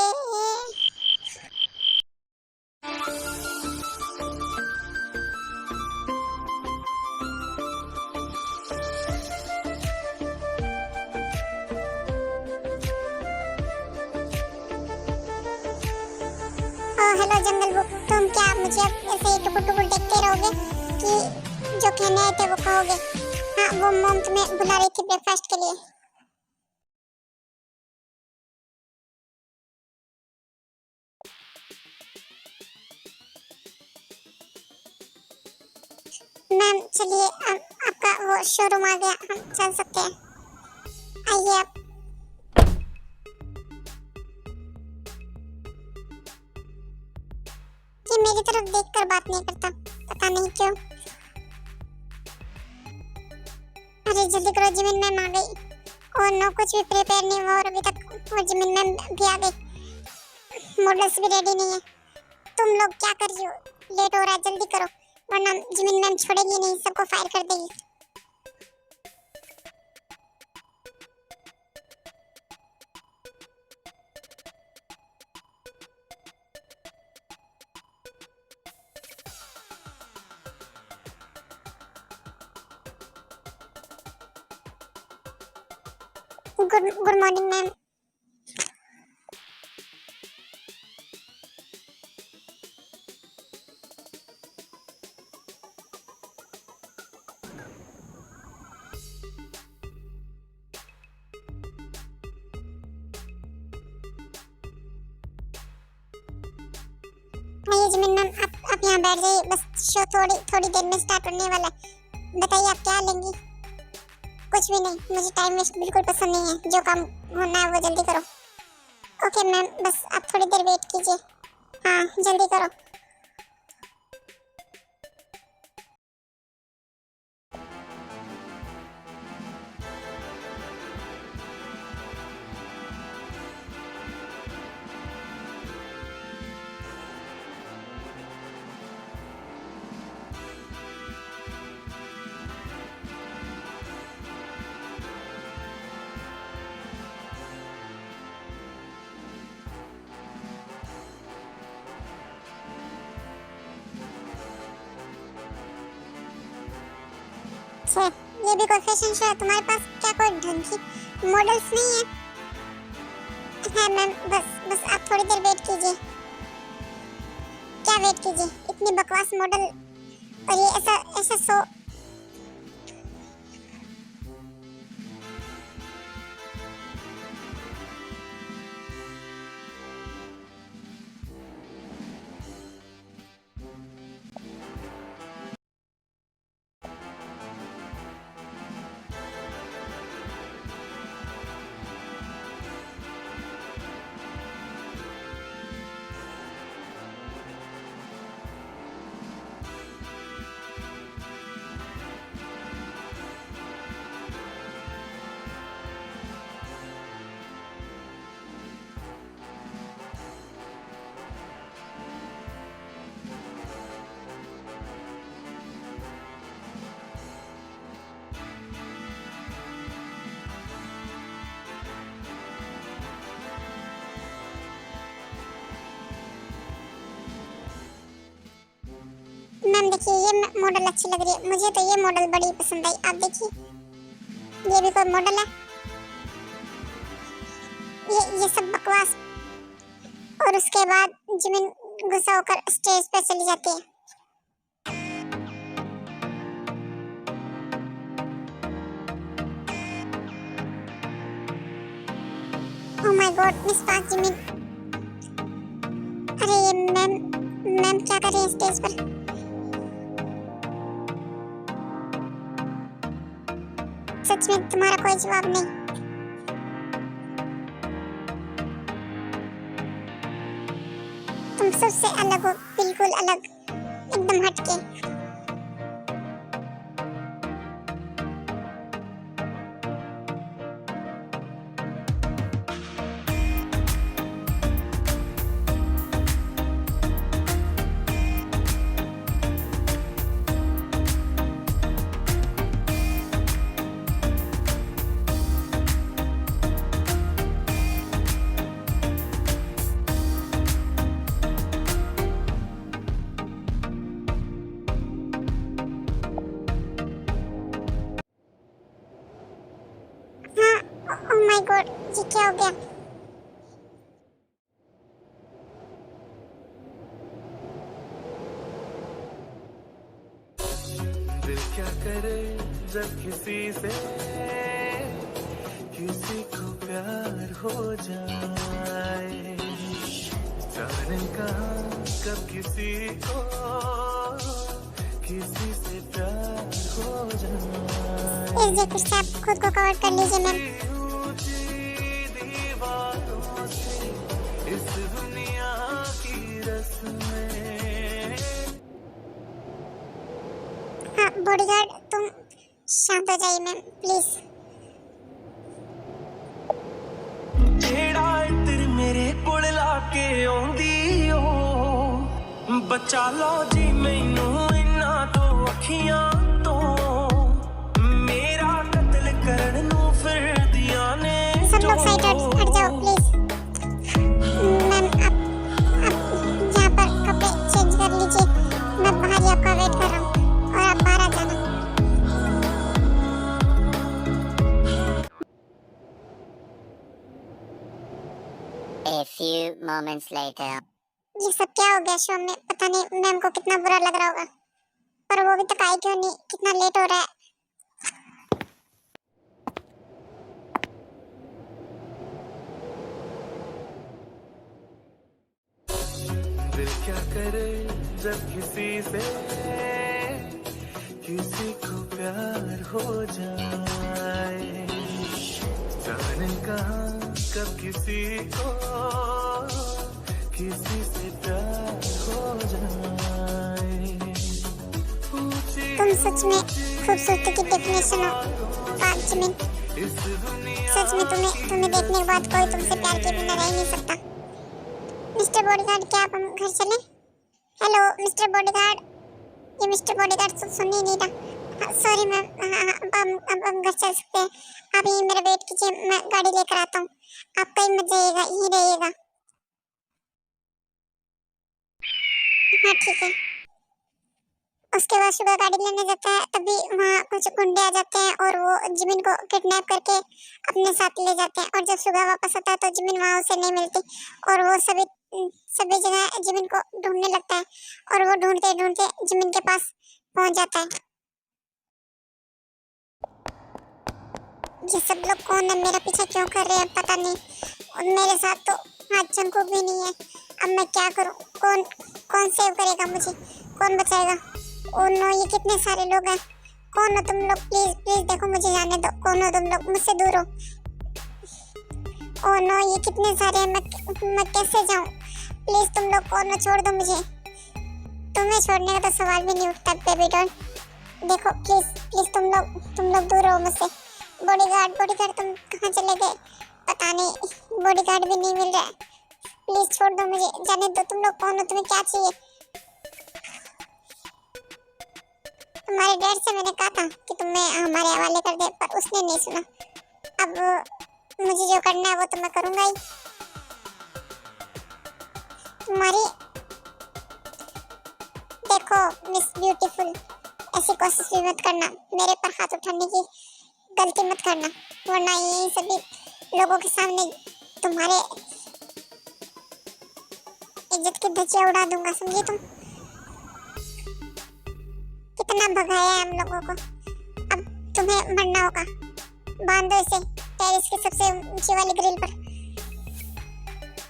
हेलो जंगल बुक तुम क्या मुझे ऐसे ही टुकुर टुकुर देखते रहोगे कि जो कहने आए थे वो कहोगे? हाँ वो मॉम तुम्हें बुला रही थी ब्रेकफास्ट के लिए। मैम चलिए, आपका वो शोरूम आ गया, हम चल सकते हैं। आइए आप। ये मेरी तरफ देखकर बात नहीं करता, पता नहीं क्यों। अरे जल्दी करो, जिमिन मैम आ गई। और नो, कुछ भी प्रिपेयर नहीं हुआ और अभी तक वो जिमिन मैम भी आ गई। मॉडल्स भी रेडी नहीं है। तुम लोग क्या कर रही हो? लेट हो रहा है, जल्दी करो वरना जिमिन मैम छोड़ेगी नहीं, सबको फायर कर देगी। Good morning ma'am. आइए जिमिन मैम, आप यहाँ बैठ जाइए, बस शो थोड़ी देर में स्टार्ट होने वाला है। बताइए आप क्या लेंगी? कुछ भी नहीं, मुझे टाइम वेस्ट बिल्कुल पसंद नहीं है। जो काम होना है वो जल्दी करो। ओके मैम, बस आप थोड़ी देर वेट कीजिए। हाँ जल्दी करो। छे, ये भी कोई फैशन शो है? तुम्हारे पास क्या कोई ढंग की मॉडल्स नहीं है? हाँ मैम, बस आप थोड़ी देर वेट कीजिए। क्या वेट कीजिए? इतनी बकवास मॉडल और ये ऐसा शो। मैम देखिए, ये मॉडल अच्छी लग रही है, मुझे तो ये मॉडल बड़ी पसंद आई। आप देखिए, ये भी कोई मॉडल है? ये सब बकवास। और उसके बाद जिमिन गुस्सा होकर स्टेज पे चली जाती है। ओह माय गॉड, मिस पाक जिमिन। अरे ये मैम क्या कर रही है स्टेज पर? सच में तुम्हारा कोई जवाब नहीं। तुम सबसे अलग हो, बिल्कुल अलग, एकदम हटके। ओह माय गॉड, ये क्या हो गया? दिल क्या करे जब किसी से किसी को प्यार हो जाए, जाने कहाँ कब किसी को किसी से प्यार हो जाए, इस जैकेट से आप खुद को कवर कर लीजिए मैम। ऊंची दीवारों से इस दुनिया की रस्में। हाँ बॉडीगार्ड तुम शांत हो जाइए मैम प्लीज। जेड़ा इत्र मेरे कोल लाके आउंदी ओ, बचा लो जी मैनू इन्ना तो अखियां तो, मेरा कत्ल करन नू फिरदियां ने सब लोग साइड हट जाओ प्लीज। मैम आप यहाँ पर कपड़े चेंज कर लीजिए, मैं बाहर ही आपका वेट कर रहा हूँ और आप बाहर आ जाना। A few moments later. ये सब क्या हो गया शो में? पता नहीं मैम को कितना बुरा लग रहा होगा, पर वो अभी तक आई क्यों नहीं? कितना लेट हो रहा है। दिल क्या करे जब किसी से किसी को प्यार हो जाए, जाने कहाँ कब किसी को किसी से प्यार हो जाए। तुम सच में खूबसूरती की डेफिनेशन हो पार्क जिमिन। सच में तुम्हें देखने के बाद कोई तुमसे प्यार के बिना रह ही नहीं सकता। मिस्टर बॉडीगार्ड क्या आप हम घर चलें? हेलो मिस्टर बॉडीगार्ड, ये मिस्टर बॉडीगार्ड सुन ही नहीं रहा। सॉरी मैम, अब हम घर चल सकते हैं। आप यहीं मेरा वेट कीजिए, मैं गाड़ी लेकर आता हूँ। आप कहीं मत जाइएगा, यहीं रहिएगा। हाँ ठीक है। उसके बाद सुबह गाड़ी लेने जाता है, तभी वहाँ कुछ गुंडे आ जाते हैं और वो जिमिन को किडनैप करके अपने साथ ले जाते हैं। और जब सुबह वापस आता है तो जिमिन वहाँ उसे नहीं मिलती और वो सभी जगह जिमिन को ढूंढने लगता है और वो ढूंढते ढूंढते जिमिन के पास पहुँच जाता है। ये सब लोग कौन है? मेरा पीछा क्यों कर रहे हैं पता नहीं। और मेरे साथ तो हाथ जंकू भी नहीं है। अब मैं क्या करूँ? कौन सेव करेगा मुझे? कौन बचाएगा? ओह नो, ये कितने सारे लोग हैं। कौन हो तुम लोग? प्लीज प्लीज देखो, मुझे जाने दो। कौन हो तुम लोग? मुझसे दूर हो। ओह नो, ये कितने सारे हैं। मैं कैसे जाऊं? प्लीज तुम लोग कौन हो? छोड़ दो मुझे। तुम्हें छोड़ने का तो सवाल भी नहीं उठता बेबी डॉल। देखो प्लीज प्लीज तुम लोग दूर हो मुझसे। बॉडीगार्ड तुम कहाँ चले गए? पता नहीं, बॉडीगार्ड भी नहीं मिल रहा है। प्लीज छोड़ दो मुझे, जाने दो। तुम लोग कौन हो? तुम्हें क्या चाहिए? तुम्हारे डैड से मैंने कहा था कि तुम्हें हमारे हवाले कर दे, पर उसने नहीं सुना। अब मुझे जो करना है वो तो मैं करूंगा ही। तुम्हारी देखो मिस ब्यूटीफुल, ऐसी कोशिश भी मत करना मेरे पर हाथ उठाने की गलती मत करना, वरना ये सभी लोगों के सामने तुम्हारे इज्जत की धज्जियां उड़ा दूंगा, समझी तुम? कितना भगाया है हम लोगों को, अब तुम्हें मरना होगा। बांध दो इसे टेरेस की सबसे ऊंची वाली ग्रिल पर,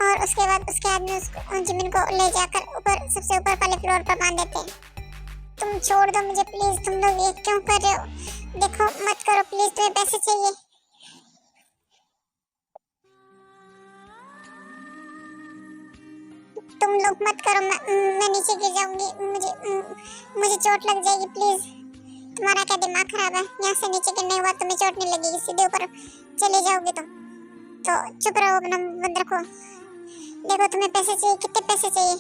और उसके बाद उसके आदमी उसको जिमिन को ले जाकर ऊपर सबसे ऊपर वाले फ्लोर पर बांध देते हैं। तुम छोड़ दो मुझे प्लीज। तुम लोग ये क्यों कर रहे हो? देखो मत करो प्लीज, तुम्हें पैसे चाहिए। तुम लोग मत करो, मैं नीचे गिर जाऊंगी, मुझे चोट लग जाएगी। प्लीज, तुम्हारा क्या दिमाग खराब है? यहाँ से नीचे गिरने के बाद तुम्हें चोट नहीं लगेगी, सीधे ऊपर चले जाओगे तुम। तो चुप रहो, अपना बंद रखो। देखो तुम्हें पैसे चाहिए, कितने पैसे चाहिए?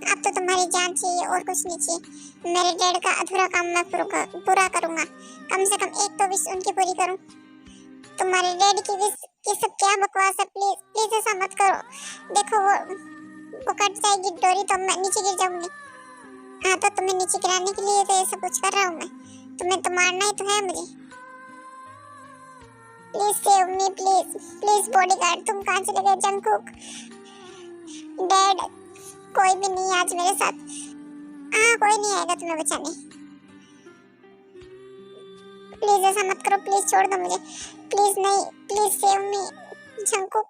अब तो तुम्हारी जान चाहिए और कुछ नहीं चाहिए। मेरे डैड का अधूरा काम मैं पूरा करूंगा, कम से कम एक तो विश उनकी पूरी करूं। तुम्हारे डैड की विश ये सब क्या बकवास है? प्लीज प्लीज ऐसा मत करो। देखो वो कट जाएगी डोरी तो मैं नीचे गिर जाऊंगी। हाँ तो तुम्हें नीचे गिराने के लिए तो ये सब कुछ कर रहा हूँ मैं। तुम्हें तो मारना ही तो है मुझे। Please save me, please please. Bodyguard तुम कहाँ चले गए? जंगकुक, डैड, कोई भी नहीं आज मेरे साथ। हाँ कोई नहीं आएगा तुम्हें बचाने। प्लीज ऐसा मत करो, प्लीज छोड़ दो मुझे, प्लीज नहीं, प्लीज सेव मी जंगकुक।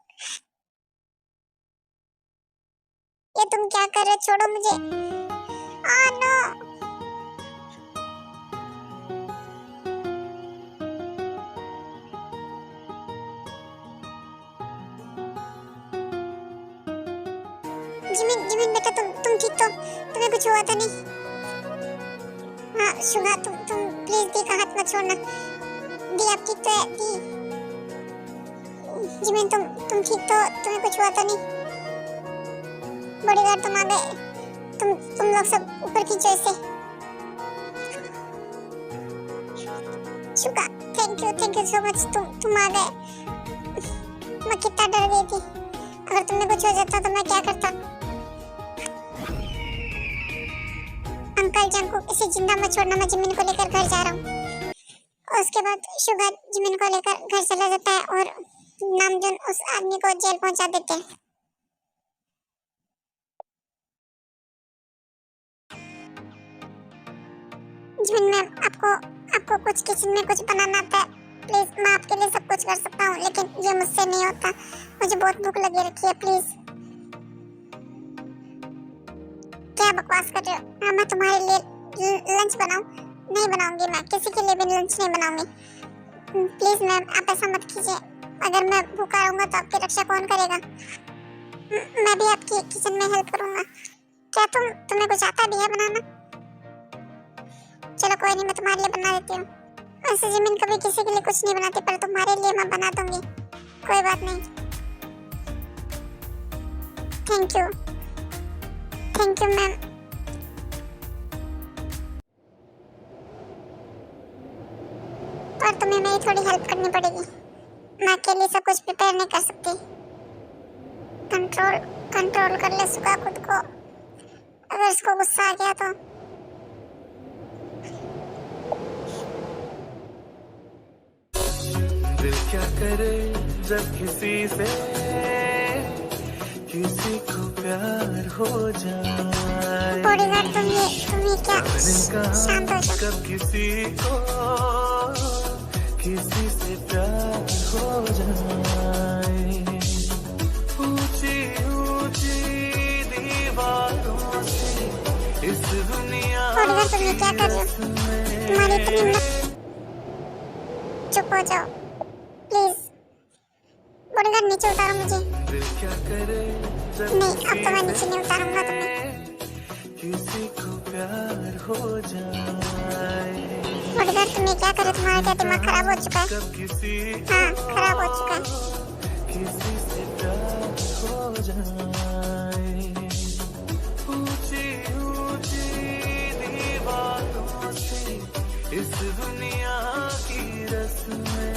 ये तुम क्या कर रहे हो? छोड़ो मुझे। नो कुछ हुआ तो नहीं? हाँ शुगा, तुम प्लीज दी का हाथ मत छोड़ना। दी आप ठीक तो है? दी जिमिन तुम ठीक तो? तुम्हें कुछ हुआ तो नहीं? बॉडीगार्ड तुम आ गए। तुम लोग सब ऊपर खींचो इसे। Suga thank you so much, तुम आ गए। मैं कितना डर गई थी। अगर तुम्हें कुछ हो जाता तो मैं क्या करता? अंकल जंकू इसे जिंदा मत छोड़ना, मैं जिमिन को लेकर घर जा रहा हूँ। उसके बाद शुगर जिमिन को लेकर घर चला जाता है और नामजून उस आदमी को जेल पहुंचा देते हैं। जिमिन मैम, आपको कुछ किचन में कुछ बनाना आता है? प्लीज, मैं आपके लिए सब कुछ कर सकता हूँ, लेकिन ये मुझसे नहीं होता। मुझे बहुत भूख लगी रखी है, प्लीज। क्या बकवास कर रहे हो? हाँ, मैं तुम्हारे लिए लंच बनाऊं? नहीं बनाऊंगी, मैं किसी के लिए भी लंच नहीं बनाऊंगी। प्लीज मैम, आप ऐसा मत कीजिए। अगर मैं भूखा रहूंगा तो आपकी रक्षा कौन करेगा? मैं भी आपकी किचन में हेल्प करूंगा। क्या तुम्हें कुछ आता भी है बनाना? चलो कोई नहीं, मैं तुम्हारे लिए बना देती हूँ। वैसे जिमिन कभी किसी के लिए कुछ नहीं बनाती, पर तुम्हारे लिए मैं बना दूंगी। कोई बात नहीं। Thank you ma'am. पर तुम्हें मेरी थोड़ी हेल्प करनी पड़ेगी। मैं अकेले सब कुछ प्रिपेयर नहीं कर सकती। कंट्रोल कर ले सुगा खुद को। अगर इसको गुस्सा आ गया तो दिल क्या करे जब किसी को प्यार हो जाए। बॉडीगार्ड, तुम क्या शांत हो जाओ। कब किसी से प्यार हो जाए। ऊंची दीवारों से इस दुनिया बॉडीगार्ड, तुम क्या कर रहे हो? तुम्हारी इतनी हिम्मत। चुप हो जाओ प्लीज। बॉडीगार्ड, नीचे उतारो मुझे। नहीं, अब तो मैं नीचे नहीं उतारूंगा तुम्हें। किसी को प्यार हो जाए। बॉडीगार्ड, तुम क्या कर रहे हो? तुम्हारा क्या दिमाग खराब हो चुका है? हाँ, खराब हो चुका है। किसी से प्यार हो जाए। ऊंची दीवारों से इस दुनिया की रस्में।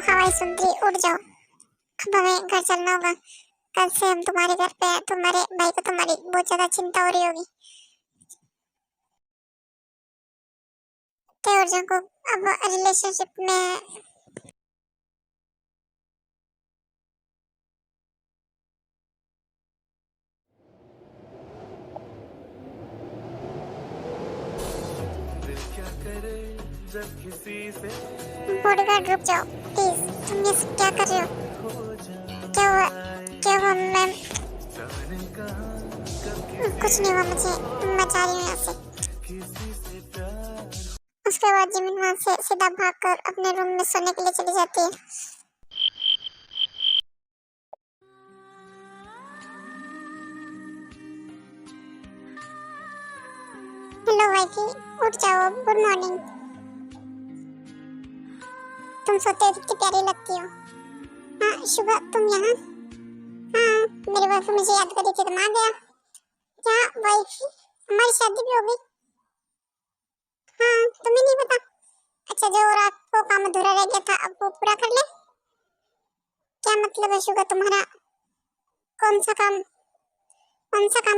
हवाई सुंदरी, उड़ जाओ। अब हमें घर चलना होगा। कल से हम तुम्हारे घर पे हैं। तुम्हारे भाई को तुम्हारी बहुत ज्यादा चिंता हो रही होगी। तेवर्जन को अब रिलेशनशिप में बॉडीगार्ड, रुक जाओ प्लीज। तुम ये सब क्या कर रहे हो? क्या हुआ मैम? कुछ नहीं हुआ मुझे, मैं जा रही हूँ यहाँ से। उसके बाद जिमिन वहाँ से सीधा भागकर अपने रूम में सोने के लिए चली जाती है। हेलो वाइफी, उठ जाओ, गुड मॉर्निंग। तुम सोते हुए कितनी प्यारी लगती हो। हाँ शुभा, तुम यहाँ? हाँ, मेरी वाइफी मुझे याद कर रही थी तो मैं आ गया। क्या वाइफी, हमारी शादी भी हो गई? हाँ, तुम्हें नहीं पता? अच्छा, जो रात को काम अधूरा रह गया था अब वो पूरा कर ले। क्या मतलब है शुभा तुम्हारा? कौन सा काम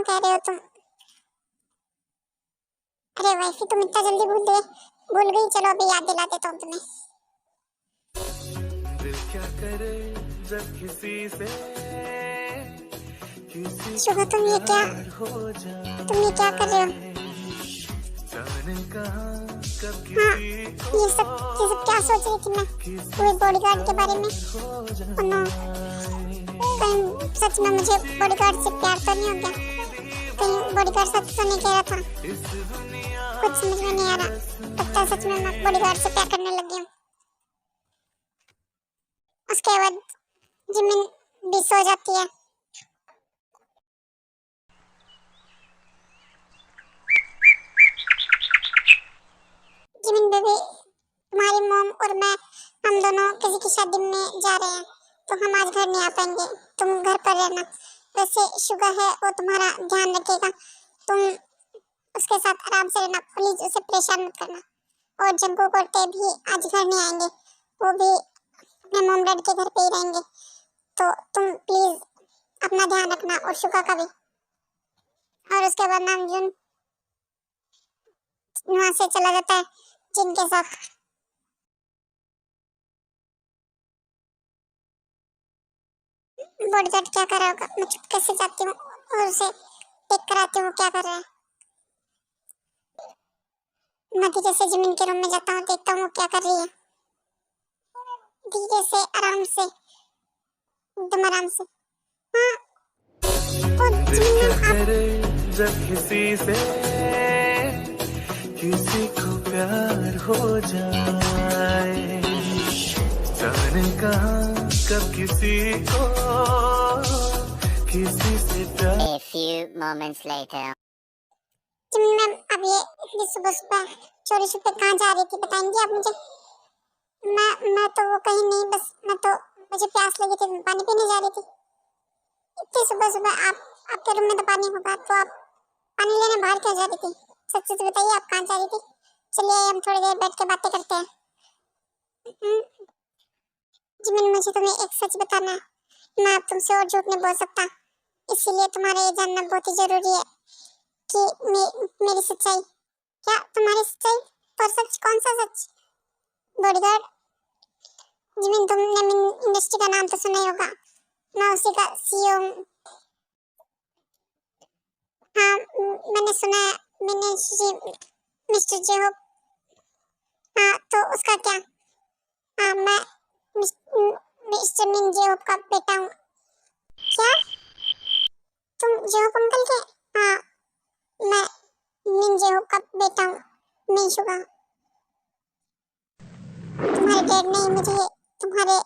कह रहे हो तुम? अरे वाइफी, तुम इतना जल्दी भूल गई? चलो अभी याद दिला देता हूँ तुम्हें। क्या करे जब किसी से शुगर तुम ये क्या कर रहे हो? जाने कहाँ कब हाँ, किसी ये सब क्या सोच रही थी मैं पूरे बॉडीगार्ड के बारे में? Oh no, कहीं सच में मुझे बॉडीगार्ड से प्यार तो नहीं हो गया? कहीं बॉडीगार्ड सच तो नहीं कह रहा था? कुछ समझ में नहीं आ रहा। लगता है सच में मैं बॉडीगार्ड से प्यार करने लगी हूँ। उसके बाद जिमिन भी सो जाती है। जिमिन बेबी, तुम्हारी मॉम और मैं हम दोनों किसी की शादी में जा रहे हैं, तो हम आज घर नहीं आ पाएंगे। तुम घर पर रहना। वैसे शुगर है, वो तुम्हारा ध्यान रखेगा। तुम उसके साथ आराम से रहना, प्लीज उसे परेशान मत करना। और जंकू और टे भी आज घर नहीं आएंगे, वो भी अपने मॉम डैड के घर पे ही रहेंगे। तो तुम प्लीज अपना ध्यान रखना, और शुगर का भी। और उसके बाद नामजून वहां से चला जाता है जिनके साथ। बॉडीगार्ड क्या कर रहा होगा? मैं चुपके से जाती हूँ और उसे देख कर आती हूँ क्या कर रहा है। मैं धीरे से जिमिन के रूम में जाता हूँ, देखता हूँ क्या कर रही है। धीरे से, आराम से, एकदम आराम से। हाँ, और दिल जिमिन क्या मैम, आप करे जब किसी से किसी को प्यार हो जाए, जाने कहाँ कब किसी को किसी से प्यार। A few moments later. Jimin ma'am, अब ये इतनी सुबह सुबह चोरी छुपे कहाँ जा रही थी, बताएंगी आप मुझे? मैं तो वो कहीं नहीं, बस मुझे प्यास लगी थी, पानी पीने जा रही थी। इतनी सुबह सुबह आपके रूम में तो पानी होगा, तो आप पानी लेने बाहर क्यों जा रही थी? सच सच बताइए, आप कहाँ जा रही थी? चलिए हम थोड़ी देर बैठ के बातें करते हैं। जिमिन, मुझे तुम्हें एक सच बताना है। मैं अब तुमसे और झूठ नहीं बोल सकता, इसीलिए तुम्हारा ये जानना बहुत ही जरूरी है कि मेरी सच्चाई। क्या तुम्हारी सच्चाई? पर सच? कौन सा सच? बॉडीगार्ड, जिमिन तुमने इंडस्ट्री का नाम तो सुना ही होगा। मैं उसी का सीईओ हूँ। हाँ, मैंने सुना है। मैंने मिस्टर जेहोक। हाँ, तो उसका क्या? हाँ, मैं मिस्टर मिन जेहोक का बेटा हूँ। क्या तुम जेहोक अंकल के? हाँ, मैं मिन जेहोक का बेटा हूँ, मिन शुगा। तुम्हारे डैड ने मुझे तुम्हारे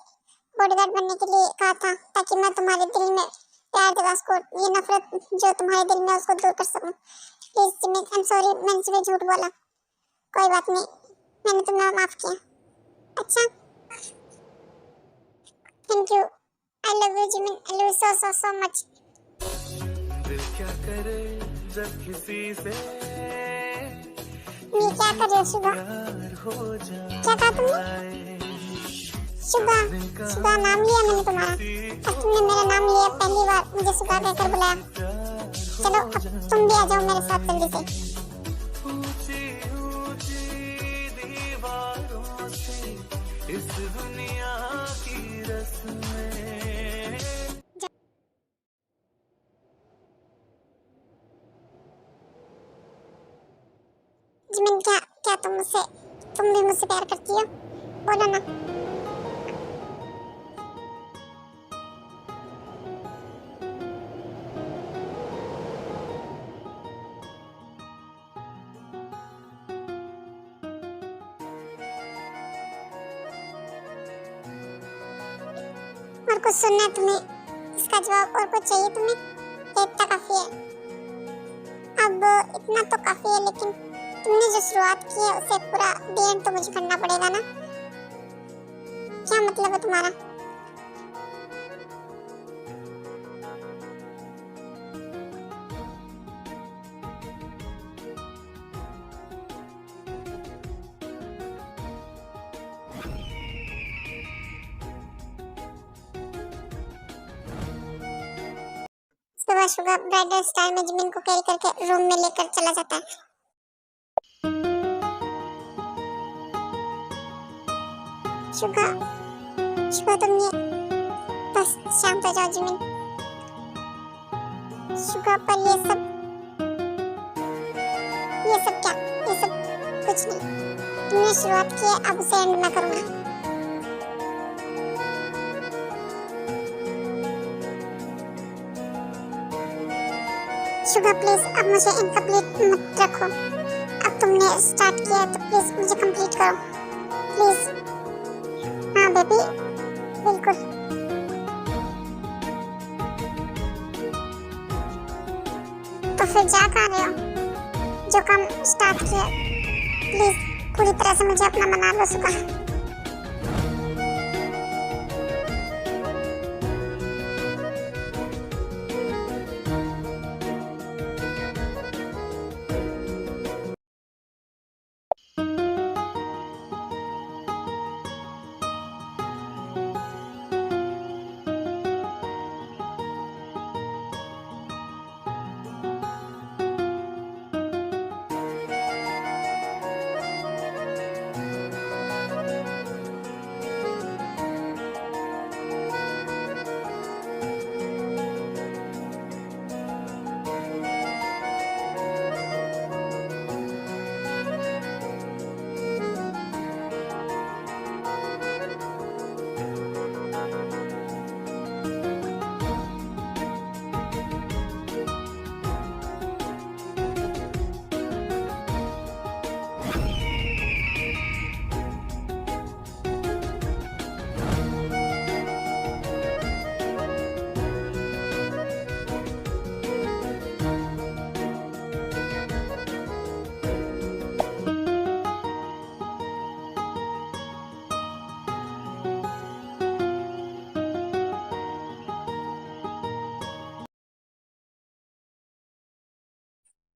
बॉडीगार्ड बनने के लिए कहा था, ताकि मैं तुम्हारे दिल में प्यार जगा सकूं, ये नफरत जो तुम्हारे दिल में उसको दूर कर सकूं। Please Jimin, I am sorry, मैंने तुम्हें झूठ बोला। कोई बात नहीं, मैंने तुम्हें माफ किया। अच्छा, thank you. I love you Jimin, I love you so so so much. दिल क्या करे जब किसी से ये क्या कर रहे हो शुगा? प्यार हो जाए, क्या कहा तुमने? शुगा, शुगा नाम लिया मैंने तुम्हारा। अब तुमने मेरा नाम लिया पहली बार, मुझे शुगा कहकर बुलाया। चलो अब तुम भी आ जाओ मेरे साथ जल्दी से। ऊंची ऊंची दीवारों से इस दुनिया की रस्में। जिमिन, क्या तुम भी मुझसे प्यार करती हो? बोलो ना। और कुछ सुनना है तुम्हें? इसका जवाब और कुछ चाहिए तुम्हें? इतना काफी है। अब इतना तो काफी है, लेकिन तुमने जो शुरुआत की है उसे पूरा द एंड तो मुझे करना पड़ेगा ना? क्या मतलब है तुम्हारा? उसके बाद शुगर ब्राइडल स्टाइल में जिमिन को कैरी करके रूम में लेकर चला जाता है। शुगर, शुगर तुम ये बस शांत हो जाओ जिमिन। शुगर पर ये सब क्या, ये सब कुछ नहीं। तुमने शुरुआत की है, अब उसे एंड में करूंगा। शुगर प्लीज अब मुझे इनकम्प्लीट मत रखो। अब तुमने स्टार्ट किया है तो प्लीज मुझे कंप्लीट करो प्लीज। हाँ बेबी बिल्कुल। तो फिर जा कहाँ रहे हो? जो काम स्टार्ट किया प्लीज पूरी तरह से मुझे अपना बना लो सुगा।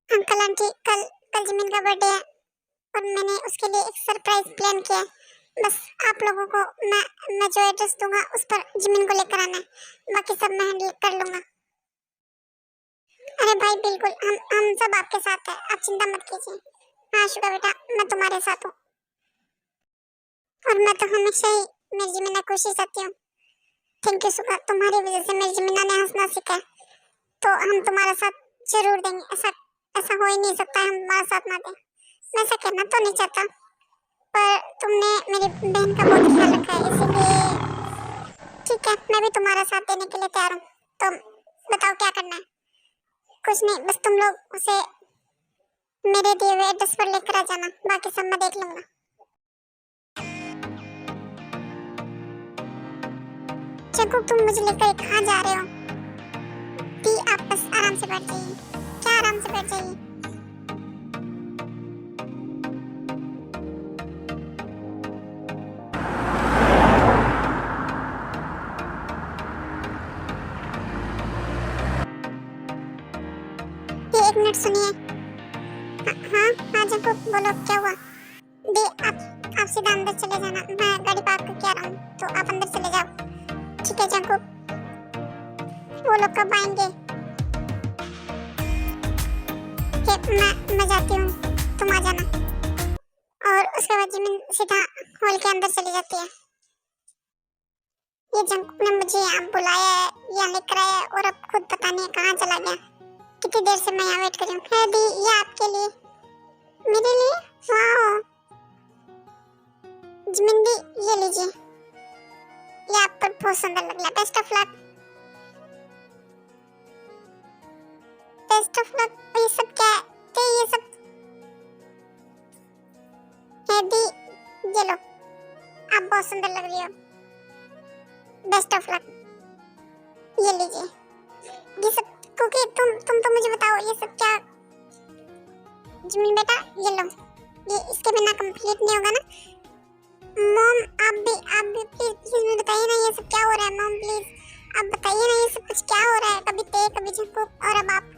अंकल आंटी कल कल जिमिन का बर्थडे है और मैंने उसके लिए एक सरप्राइज प्लान किया है। बस आप लोगों को मैं जो एड्रेस दूंगा उस पर जिमिन को लेकर आना है, बाकी सब मैं हैंडल कर लूंगा। अरे भाई बिल्कुल, हम सब आपके साथ हैं, आप चिंता मत कीजिए। हाँ शुगा बेटा, मैं तुम्हारे साथ हूँ और मैं तो हमेशा ही मेरी जिमिना खुशी चाहती हूँ। थैंक यू शुगा, तुम्हारी वजह से मेरी जिमिना ने हंसना सीखा है, तो हम तुम्हारा साथ जरूर देंगे। ऐसा हो ही नहीं सकता है हम तुम्हारा साथ ना दें। मैं ऐसा कहना तो नहीं चाहता, पर तुमने मेरी बहन का बहुत ख्याल रखा है, इसीलिए ठीक है, मैं भी तुम्हारा साथ देने के लिए तैयार हूँ। तो बताओ क्या करना है? कुछ नहीं, बस तुम लोग उसे मेरे दिए हुए एड्रेस पर लेकर आ जाना, बाकी सब मैं देख लूंगा। जंकुक तुम मुझे लेकर कहाँ जा रहे हो? दी आप बस आराम से बैठ जाइए। क्या आराम से बैठ जाइए? एक मिनट सुनिए। हाँ जंकुक बोलो, क्या हुआ? दी आप सीधा अंदर चले जाना, मैं गाड़ी पार्क करके आ रहा हूँ, तो आप अंदर चले जाओ। ठीक है जंकुक, वो लोग कब आएंगे? मैं जाती हूँ, तुम आ जाना। और उसके बाद जिमिन सीधा हॉल के अंदर चली जाती है। ये जंकुक ने मुझे यहाँ बुलाया है, यहाँ लेकर आया है और अब खुद पता नहीं कहाँ चला गया। कितनी देर से मैं यहाँ वेट कर रही हूँ। है दी, ये आपके लिए, मेरे लिए। वाओ जिमिन दी, ये लीजिए, ये आप पर बहुत सुंदर लग रहा है। Best of luck. Best of luck. ये सब क्या है? ये सब है दी, ये लो, आप बहुत सुंदर लग रही हो। बेस्ट ऑफ लक, ये लीजिए। ये सब क्योंकि तुम तो मुझे बताओ, ये सब क्या? जिमिन बेटा ये लो, ये इसके बिना कंप्लीट नहीं होगा ना। मॉम आप भी प्लीज मुझे बताइए ना, ये सब क्या हो रहा है? मॉम प्लीज आप बताइए ना, ये सब कुछ क्या हो रहा है? कभी ते कभी जंकुक और अब आप।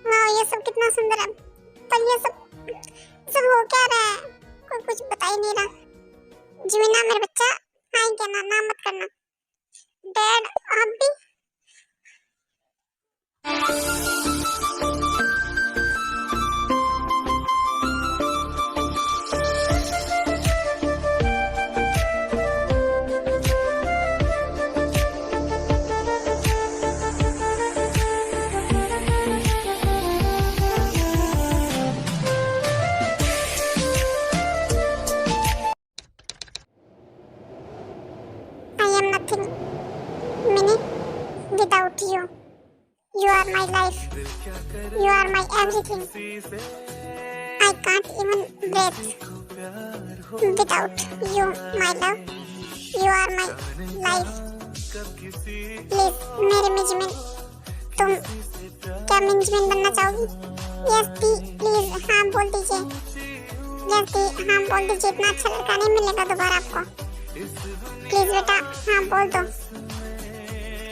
वाह ये सब कितना सुंदर है, पर ये सब हो क्या रहा है? कोई कुछ बता ही नहीं रहा। जिमिना मेरा बच्चा, हाँ क्या ना मत करना। डैड आप भी? nothing, Minnie, without you. You are my life. You are my everything. I can't even breathe without you, my love. You are my life. Please, मेरी मिजमिन, तुम क्या मिजमिन बनना चाहोगी? यस दी, प्लीज हाँ बोल दीजिए। यस दी, हाँ बोल दीजिए। इतना अच्छा लड़का नहीं मिलेगा दोबारा आपको। प्लीज बेटा हाँ बोल दो।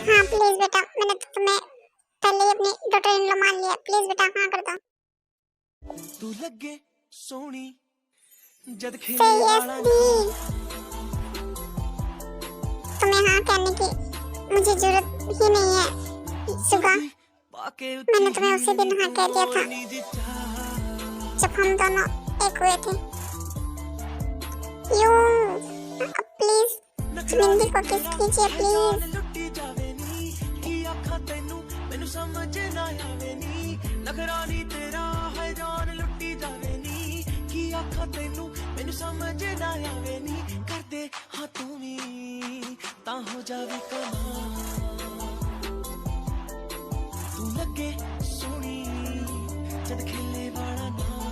हाँ प्लीज बेटा, मैंने तो तुम्हें पहले ही अपनी डॉटर इन लॉ मान लिया। प्लीज बेटा हाँ कर दो। तू लगे सोनी जद Say खेलने yes वाला दी। तुम्हें हाँ कहने की मुझे जरूरत ही नहीं है सुगा। पाके मैंने तुम्हें उसी दिन हाँ कह दिया था जब हम दोनों एक हुए थे। यू प्लीज जिंदगी को किस कीजिए प्लीज। लुट्टी जावे नी की आखा तेनू मैनू समझ ना आवे नी नखरा नी तेरा है जान लुट्टी जावे नी की आखा तेनू मैनू समझ ना आवे नी कर दे हाँ तू भी ता हो जावे कमाल तू लगे सोनी जद खेले वाला ना